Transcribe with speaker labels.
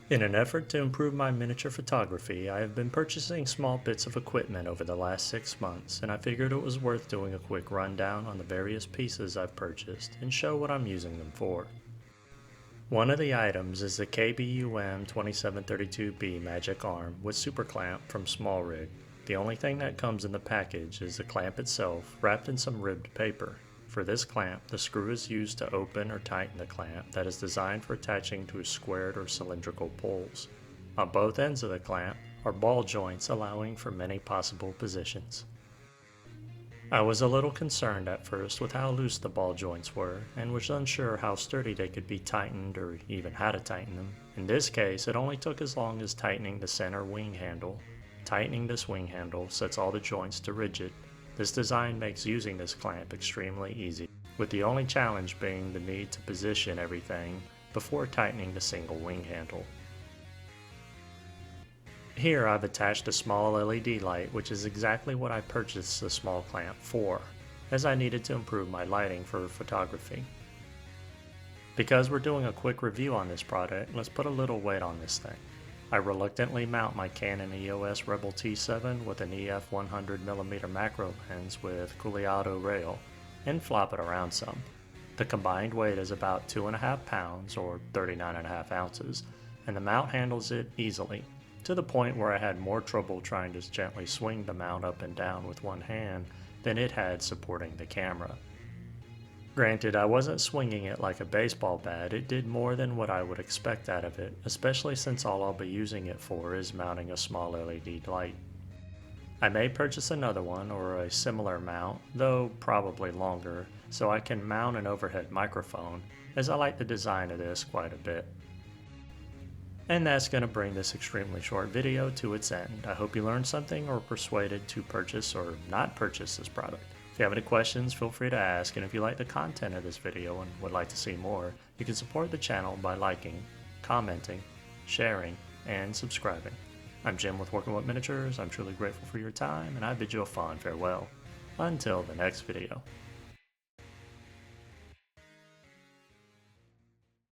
Speaker 1: In an effort to improve my miniature photography, I have been purchasing small bits of equipment over the last 6 months, and I figured it was worth doing a quick rundown on the various pieces I've purchased and show what I'm using them for. One of the items is the KBUM2732B Magic Arm with Super Clamp from SmallRig. The only thing that comes in the package is the clamp itself, wrapped in some ribbed paper. For this clamp, the screw is used to open or tighten the clamp that is designed for attaching to squared or cylindrical poles. On both ends of the clamp are ball joints allowing for many possible positions. I was a little concerned at first with how loose the ball joints were and was unsure how sturdy they could be tightened or even how to tighten them. In this case, it only took as long as tightening the center wing handle. Tightening this wing handle sets all the joints to rigid. This design makes using this clamp extremely easy, with the only challenge being the need to position everything before tightening the single wing handle. Here I've attached a small LED light, which is exactly what I purchased the small clamp for, as I needed to improve my lighting for photography. Because we're doing a quick review on this product, let's put a little weight on this thing. I reluctantly mount my Canon EOS Rebel T7 with an EF 100mm macro lens with culeado rail and flop it around some. The combined weight is about 2.5 pounds or 39.5 ounces, and the mount handles it easily, to the point where I had more trouble trying to gently swing the mount up and down with one hand than it had supporting the camera. Granted, I wasn't swinging it like a baseball bat. It did more than what I would expect out of it, especially since all I'll be using it for is mounting a small LED light. I may purchase another one or a similar mount, though probably longer, so I can mount an overhead microphone, as I like the design of this quite a bit. And that's going to bring this extremely short video to its end. I hope you learned something or persuaded to purchase or not purchase this product. If you have any questions, feel free to ask, and if you like the content of this video and would like to see more, you can support the channel by liking, commenting, sharing, and subscribing. I'm Jim with Working with Miniatures. I'm truly grateful for your time, and I bid you a fond farewell. Until the next video.